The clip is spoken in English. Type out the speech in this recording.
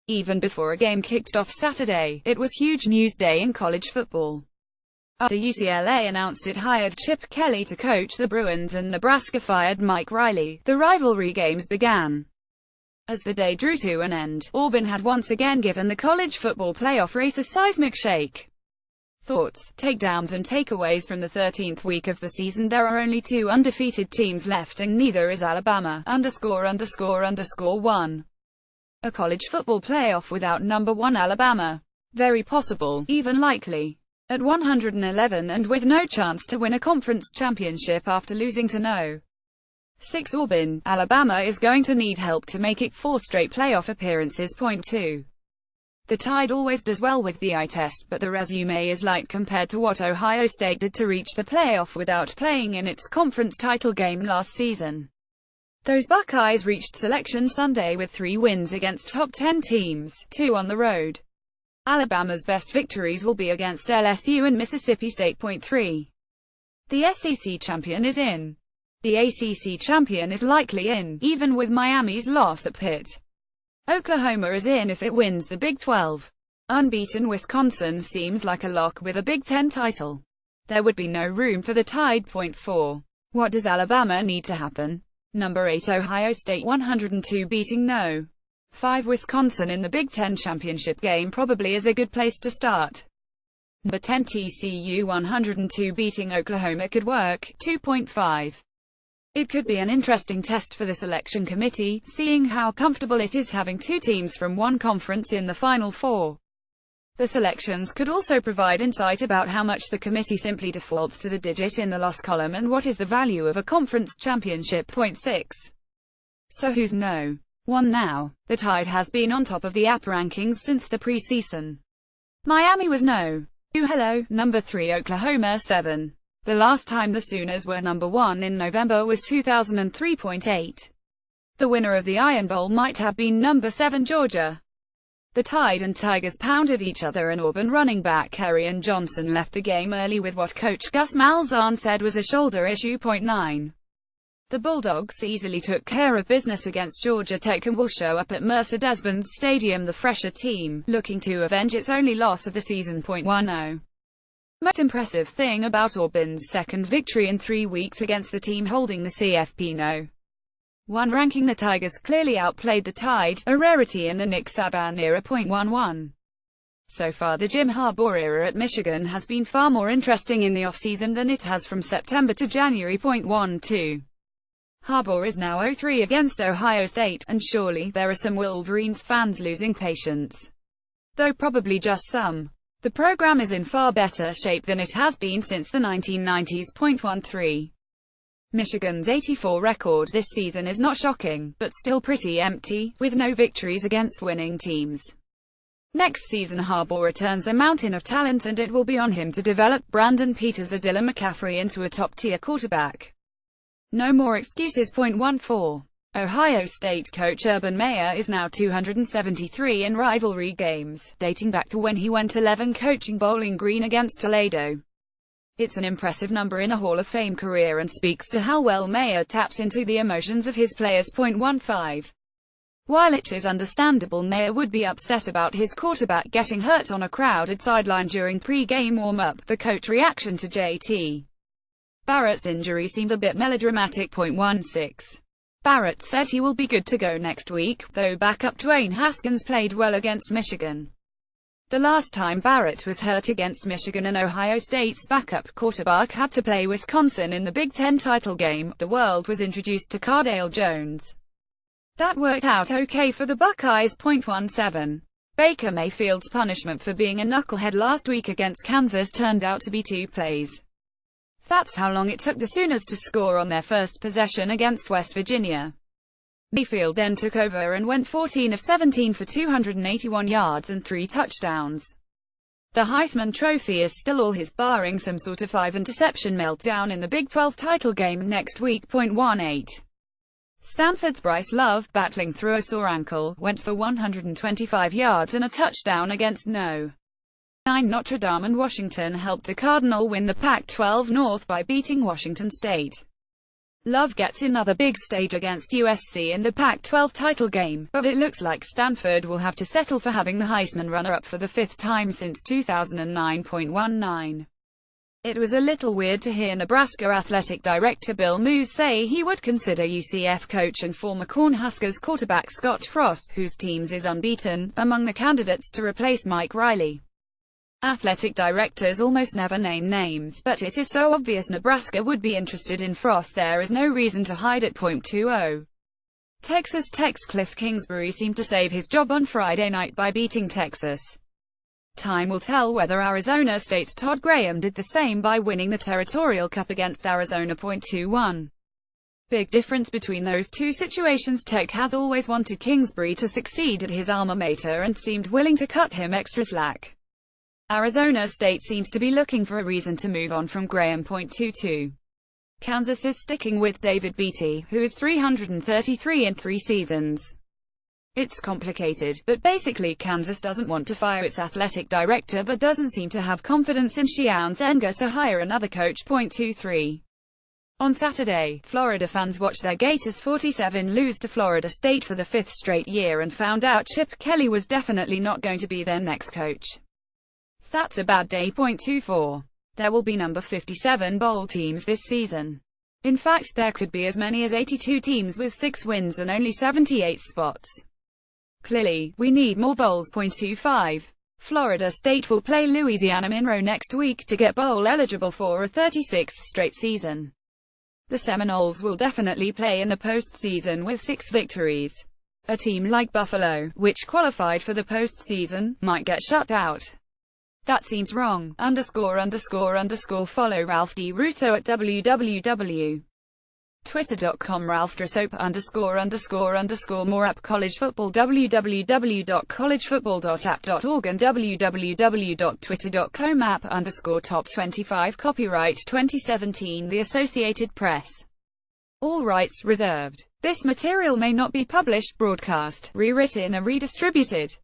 Even before a game kicked off Saturday, it was huge news day in college football. After UCLA announced it hired Chip Kelly to coach the Bruins and Nebraska fired Mike Riley, the rivalry games began. As the day drew to an end, Auburn had once again given the college football playoff race a seismic shake. Thoughts, takedowns and takeaways from the 13th week of the season. There are only 2 undefeated teams left and neither is Alabama, ____1. A college football playoff without number 1 Alabama. Very possible, even likely. At 111 and with no chance to win a conference championship after losing to No. 6 Auburn, Alabama is going to need help to make it 4 straight playoff appearances. Point 2. The Tide always does well with the eye test, but the resume is light compared to what Ohio State did to reach the playoff without playing in its conference title game last season. Those Buckeyes reached Selection Sunday with 3 wins against top 10 teams, 2 on the road. Alabama's best victories will be against LSU and Mississippi State. Point 3. The SEC champion is in. The ACC champion is likely in, even with Miami's loss at Pitt. Oklahoma is in if it wins the Big 12. Unbeaten Wisconsin seems like a lock with a Big 10 title. There would be no room for the Tide. Point 4. What does Alabama need to happen? Number 8 Ohio State 102 beating No. 5 Wisconsin in the Big 10 championship game probably is a good place to start. Number 10 TCU 102 beating Oklahoma could work. 2.5. It could be an interesting test for the selection committee, seeing how comfortable it is having 2 teams from one conference in the Final Four. The selections could also provide insight about how much the committee simply defaults to the digit in the loss column and what is the value of a conference championship. Point 6. So who's No. 1 now? The Tide has been on top of the app rankings since the preseason. Miami was No. 2. Hello, number 3 Oklahoma 7. The last time the Sooners were number 1 in November was 2003.8. The winner of the Iron Bowl might have been number 7 Georgia. The Tide and Tigers pounded each other and Auburn running back Kerryon Johnson left the game early with what coach Gus Malzahn said was a shoulder issue. Point 9. The Bulldogs easily took care of business against Georgia Tech and will show up at Mercedes-Benz Stadium, the fresher team, looking to avenge its only loss of the season. Point 10. Most impressive thing about Auburn's second victory in 3 weeks against the team holding the CFP No. 1 ranking. The Tigers clearly outplayed the Tide, a rarity in the Nick Saban era. Point 11. So far the Jim Harbaugh era at Michigan has been far more interesting in the offseason than it has from September to January. Point 12. Harbaugh is now 0-3 against Ohio State, and surely there are some Wolverines fans losing patience. Though probably just some. The program is in far better shape than it has been since the 1990s. Point 13. Michigan's 84 record this season is not shocking, but still pretty empty, with no victories against winning teams. Next season Harbaugh returns a mountain of talent and it will be on him to develop Brandon Peters or Dylan McCaffrey into a top-tier quarterback. No more excuses. Point 14. Ohio State coach Urban Meyer is now 273 in rivalry games, dating back to when he went 11 coaching Bowling Green against Toledo. It's an impressive number in a Hall of Fame career and speaks to how well Meyer taps into the emotions of his players. Point 15. While it is understandable Meyer would be upset about his quarterback getting hurt on a crowded sideline during pre-game warm-up, the coach reaction to J.T. Barrett's injury seemed a bit melodramatic. Point 16. Barrett said he will be good to go next week, though backup Dwayne Haskins played well against Michigan. The last time Barrett was hurt against Michigan and Ohio State's backup quarterback had to play Wisconsin in the Big Ten title game, the world was introduced to Cardale Jones. That worked out okay for the Buckeyes. Point 17. Baker Mayfield's punishment for being a knucklehead last week against Kansas turned out to be 2 plays. That's how long it took the Sooners to score on their first possession against West Virginia. Mayfield then took over and went 14 of 17 for 281 yards and 3 touchdowns. The Heisman Trophy is still all his, barring some sort of 5-interception meltdown in the Big 12 title game next week. Point 18. Stanford's Bryce Love, battling through a sore ankle, went for 125 yards and a touchdown against No. 9 Notre Dame and Washington helped the Cardinal win the Pac-12 North by beating Washington State. Love gets another big stage against USC in the Pac-12 title game, but it looks like Stanford will have to settle for having the Heisman runner-up for the fifth time since 2009.19. It was a little weird to hear Nebraska athletic director Bill Moos say he would consider UCF coach and former Cornhuskers quarterback Scott Frost, whose teams is unbeaten, among the candidates to replace Mike Riley. Athletic directors almost never name names, but it is so obvious Nebraska would be interested in Frost there is no reason to hide it. 20. Texas Tech's Cliff Kingsbury seemed to save his job on Friday night by beating Texas. Time will tell whether Arizona State's Todd Graham did the same by winning the Territorial Cup against Arizona. 21. Big difference between those two situations. Tech has always wanted Kingsbury to succeed at his alma mater and seemed willing to cut him extra slack. Arizona State seems to be looking for a reason to move on from Graham. 22. Kansas is sticking with David Beatty, who is 333 in 3 seasons. It's complicated, but basically Kansas doesn't want to fire its athletic director but doesn't seem to have confidence in Shian's Enger to hire another coach. 23. On Saturday, Florida fans watched their Gators 47 lose to Florida State for the 5th straight year and found out Chip Kelly was definitely not going to be their next coach. That's a bad day. 24. There will be number 57 bowl teams this season. In fact, there could be as many as 82 teams with 6 wins and only 78 spots. Clearly, we need more bowls. 25. Florida State will play Louisiana Monroe next week to get bowl eligible for a 36th straight season. The Seminoles will definitely play in the postseason with 6 victories. A team like Buffalo, which qualified for the postseason, might get shut out. That seems wrong. Follow Ralph D. Russo at www.twitter.com Ralph Dressop more app college football www.collegefootball.app.org and www.twitter.com app_top 25 Copyright 2017 The Associated Press. All rights reserved. This material may not be published, broadcast, rewritten or redistributed.